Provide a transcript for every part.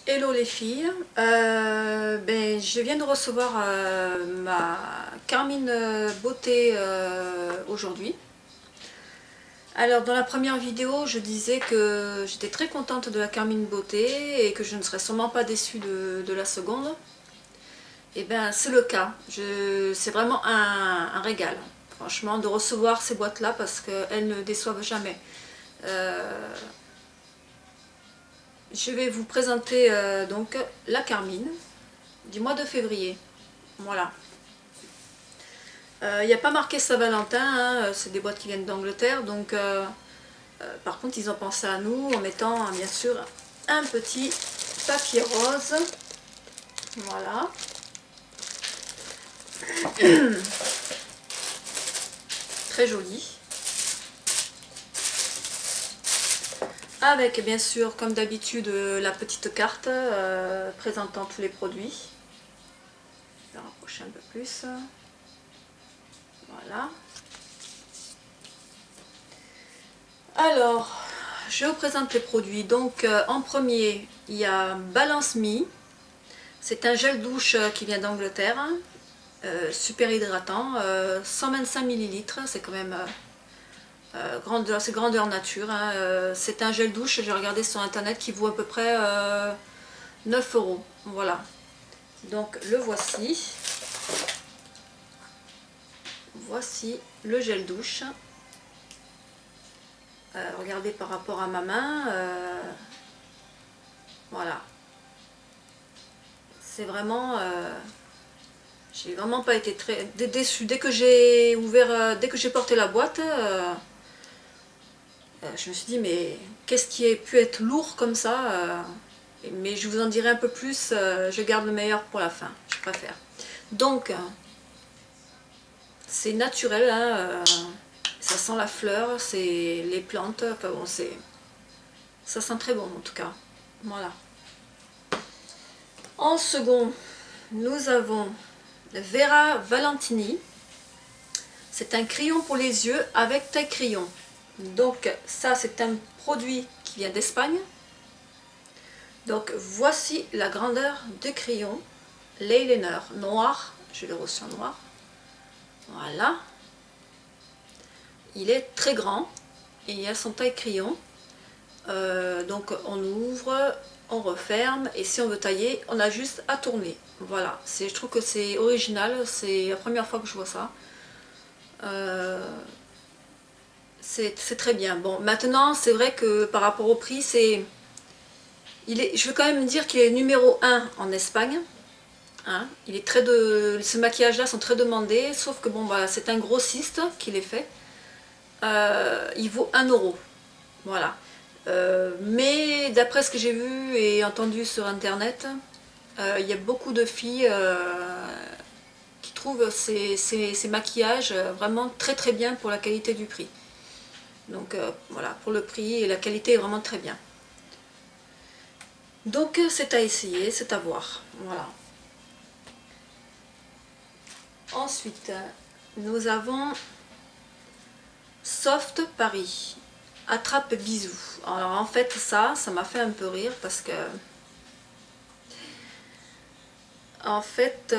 Hello les filles, je viens de recevoir ma Carmine Beauté aujourd'hui. Alors dans la première vidéo je disais que j'étais très contente de la Carmine Beauté et que je ne serais sûrement pas déçue de la seconde. Et bien c'est le cas, c'est vraiment un régal franchement de recevoir ces boîtes là parce qu'elles ne déçoivent jamais. Euh, je vais vous présenter donc la Carmine du mois de février. Voilà. Il n'y a pas marqué Saint-Valentin, hein, c'est des boîtes qui viennent d'Angleterre, donc par contre ils ont pensé à nous en mettant bien sûr un petit papier rose. Voilà. Très joli. Avec bien sûr comme d'habitude la petite carte présentant tous les produits. Je vais rapprocher un peu plus. Voilà. Alors, je vous présente les produits. Donc, en premier, il y a Balance Me. C'est un gel douche qui vient d'Angleterre. Super hydratant. 125 millilitres. C'est quand même grandeur, c'est grandeur nature. Hein. C'est un gel douche, j'ai regardé sur internet, qui vaut à peu près 9 euros. Voilà. Donc, le voici. Voici le gel douche. Regardez par rapport à ma main, voilà, c'est vraiment, j'ai vraiment pas été très déçue dès que j'ai ouvert, dès que j'ai porté la boîte, je me suis dit mais qu'est-ce qui a pu être lourd comme ça, mais je vous en dirai un peu plus, je garde le meilleur pour la fin, je préfère. Donc c'est naturel, hein, ça sent la fleur, c'est les plantes, enfin bon, ça sent très bon en tout cas, voilà. En second, nous avons Vera Valentini. C'est un crayon pour les yeux avec taille crayon. Donc ça c'est un produit qui vient d'Espagne. Donc voici la grandeur du crayon. L'eyeliner noir, je l'ai reçu en noir. Voilà. Il est très grand et il a son taille crayon. Donc on ouvre, on referme et si on veut tailler, on a juste à tourner. Voilà, je trouve que c'est original, c'est la première fois que je vois ça. C'est très bien. Bon, maintenant, c'est vrai que par rapport au prix, je veux quand même dire qu'il est numéro 1 en Espagne. Hein. Ces maquillages-là sont très demandés, sauf que bon, bah, c'est un grossiste qui les fait. Il vaut 1 euro. Voilà. Mais d'après ce que j'ai vu et entendu sur internet, il y a beaucoup de filles qui trouvent ces maquillages vraiment très très bien pour la qualité du prix. Donc voilà, pour le prix et la qualité est vraiment très bien. Donc c'est à essayer, c'est à voir. Voilà. Ensuite, nous avons Soft Paris. Attrape bisous. Alors en fait ça m'a fait un peu rire parce que en fait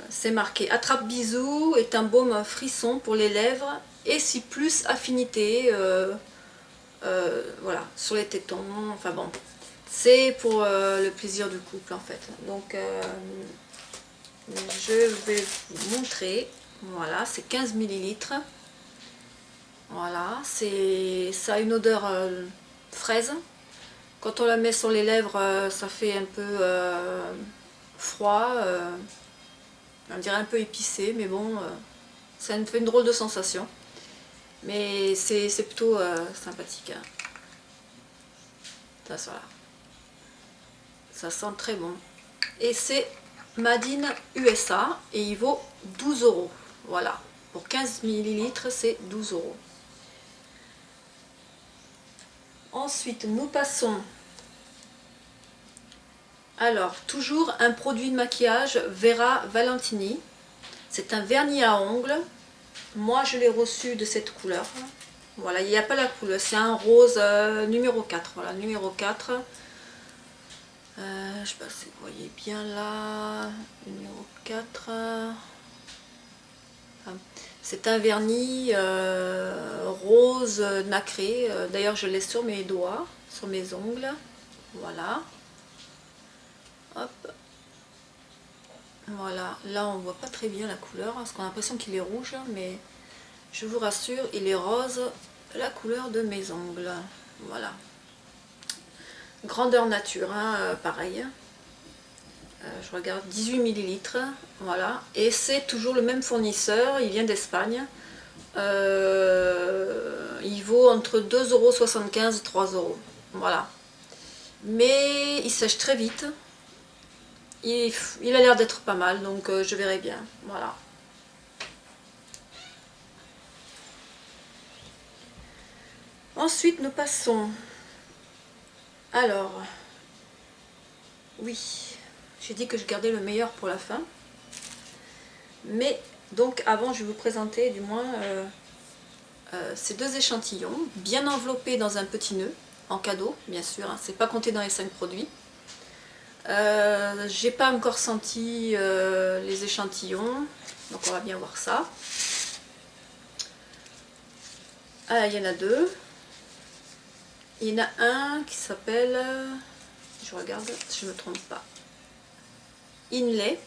c'est marqué Attrape bisous est un baume frisson pour les lèvres et si plus affinité voilà sur les tétons, enfin bon, c'est pour le plaisir du couple en fait. Donc je vais vous montrer. Voilà, c'est 15 millilitres. Voilà, ça a une odeur fraise. Quand on la met sur les lèvres, ça fait un peu froid, on dirait un peu épicé, mais bon, ça fait une drôle de sensation. Mais c'est plutôt sympathique. Hein. Ça, voilà. Ça sent très bon. Et c'est Made in USA et il vaut 12 euros. Voilà, pour 15 millilitres, c'est 12 euros. Ensuite, nous passons. Alors, toujours un produit de maquillage Vera Valentini. C'est un vernis à ongles. Moi, je l'ai reçu de cette couleur. Voilà, il n'y a pas la couleur. C'est un rose numéro 4. Voilà, numéro 4. Je sais pas si vous voyez bien là, numéro 4. C'est un vernis rose nacré. D'ailleurs, je l'ai sur mes doigts, sur mes ongles. Voilà. Hop. Voilà. Là, on voit pas très bien la couleur, parce qu'on a l'impression qu'il est rouge, mais je vous rassure, il est rose, la couleur de mes ongles. Voilà. Grandeur nature, hein, pareil. Je regarde 18 millilitres. Voilà. Et c'est toujours le même fournisseur, il vient d'Espagne. Il vaut entre 2,75 € et 3 €. Voilà. Mais il sèche très vite. Il a l'air d'être pas mal, donc je verrai bien. Voilà. Ensuite, nous passons. Alors, oui, j'ai dit que je gardais le meilleur pour la fin. Mais, donc, avant, je vais vous présenter, du moins, ces deux échantillons, bien enveloppés dans un petit nœud, en cadeau, bien sûr, hein, c'est pas compté dans les 5 produits. J'ai pas encore senti les échantillons, donc on va bien voir ça. Ah, il y en a deux. Il y en a un qui s'appelle, je regarde si je ne me trompe pas, Inlay,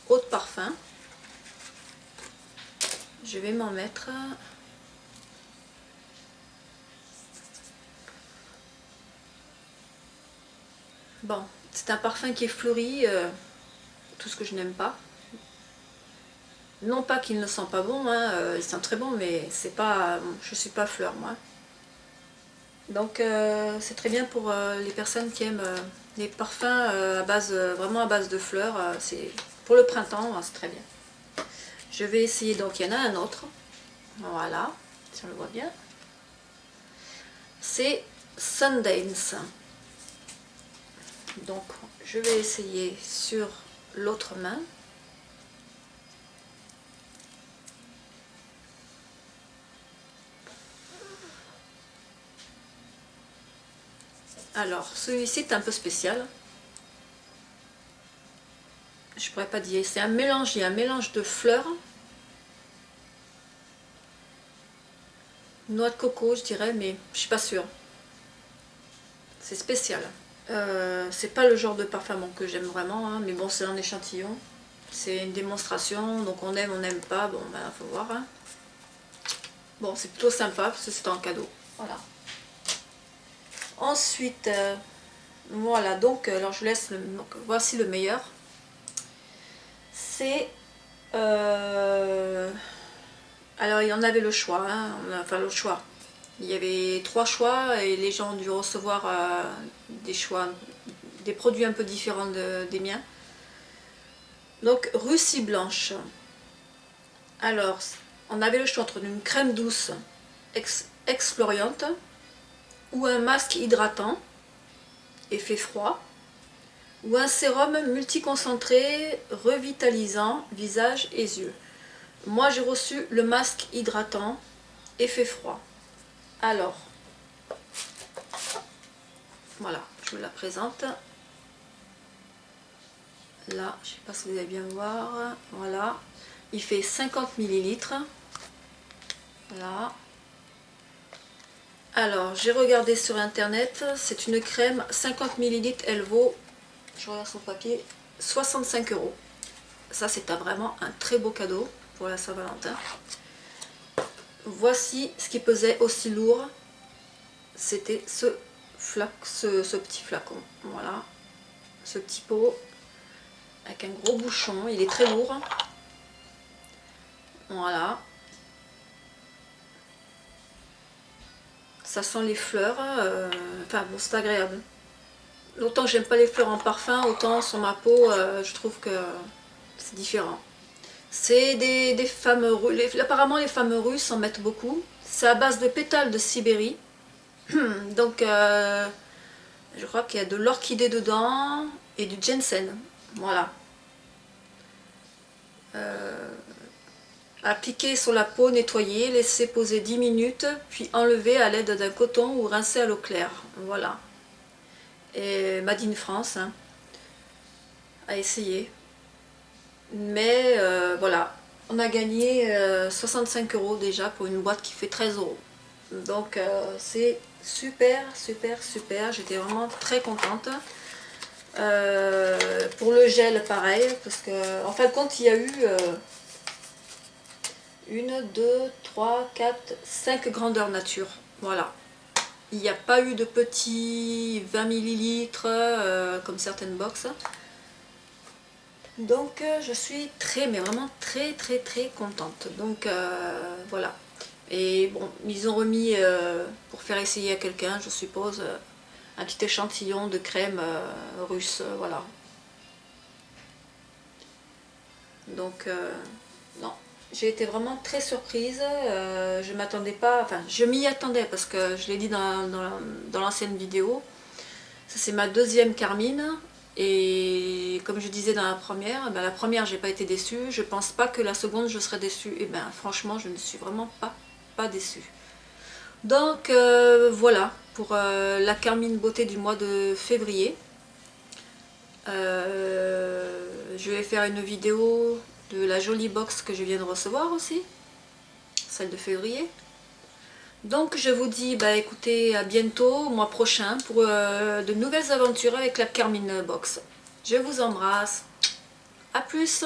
eau de parfum. Je vais m'en mettre. Bon, c'est un parfum qui est fleuri, tout ce que je n'aime pas. Non pas qu'il ne sent pas bon, hein, il sent très bon, mais c'est pas, je suis pas fleur moi. Donc c'est très bien pour les personnes qui aiment les parfums à base, vraiment à base de fleurs. C'est pour le printemps, c'est très bien. Je vais essayer, donc il y en a un autre. Voilà, si on le voit bien. C'est Sundance. Donc je vais essayer sur l'autre main. Alors celui-ci est un peu spécial. Je pourrais pas dire, c'est un mélange, il y a un mélange de fleurs, noix de coco je dirais, mais je suis pas sûre. C'est spécial. C'est pas le genre de parfum bon, que j'aime vraiment, hein, mais bon c'est un échantillon. C'est une démonstration, donc on aime, on n'aime pas, bon ben faut voir. Hein. Bon c'est plutôt sympa parce que c'est un cadeau. Voilà. Ensuite, voilà, donc alors je vous laisse, donc, voici le meilleur. C'est... alors il y en avait le choix, hein, enfin le choix. Il y avait 3 choix et les gens ont dû recevoir des choix, des produits un peu différents des miens. Donc Russie blanche. Alors on avait le choix entre une crème douce exfoliante ou un masque hydratant, effet froid, ou un sérum multiconcentré revitalisant visage et yeux. Moi j'ai reçu le masque hydratant, effet froid. Alors, voilà, je vous la présente. Là, je ne sais pas si vous allez bien voir. Voilà, il fait 50 millilitres. Voilà. Alors, j'ai regardé sur internet, c'est une crème 50 millilitres, elle vaut, je regarde son papier, 65 €. Ça, c'est vraiment un très beau cadeau pour la Saint-Valentin. Voici ce qui pesait aussi lourd, c'était ce petit flacon. Voilà, ce petit pot avec un gros bouchon, il est très lourd. Voilà. Ça sent les fleurs, enfin bon, c'est agréable. Autant que j'aime pas les fleurs en parfum, autant sur ma peau, je trouve que c'est différent. C'est des femmes russes, apparemment les femmes russes en mettent beaucoup. C'est à base de pétales de Sibérie. Donc je crois qu'il y a de l'orchidée dedans et du ginseng. Voilà. Appliquer sur la peau, nettoyer, laisser poser 10 minutes, puis enlever à l'aide d'un coton ou rincer à l'eau claire. Voilà. et Made in France, hein, à essayer. Mais voilà, on a gagné 65 € déjà pour une boîte qui fait 13 €. Donc c'est super, super, super. J'étais vraiment très contente. Pour le gel, pareil, parce que en fin de compte, il y a eu 1, 2, 3, 4, 5 grandeurs nature. Voilà. Il n'y a pas eu de petits 20 millilitres comme certaines box. Donc je suis très, mais vraiment très, très, très contente. Donc voilà. Et bon, ils ont remis, pour faire essayer à quelqu'un, je suppose, un petit échantillon de crème russe, voilà. Donc non, j'ai été vraiment très surprise. Je m'attendais pas, enfin je m'y attendais parce que je l'ai dit dans l'ancienne vidéo. Ça c'est ma deuxième Carmine. Et comme je disais dans la première j'ai pas été déçue. Je pense pas que la seconde je serai déçue. Et ben franchement je ne suis vraiment pas déçue. Donc voilà pour la Carmine Beauté du mois de février. Je vais faire une vidéo de la jolie box que je viens de recevoir aussi, celle de février. Donc je vous dis bah écoutez, à bientôt au mois prochain pour de nouvelles aventures avec la Carmine Box. Je vous embrasse, à plus.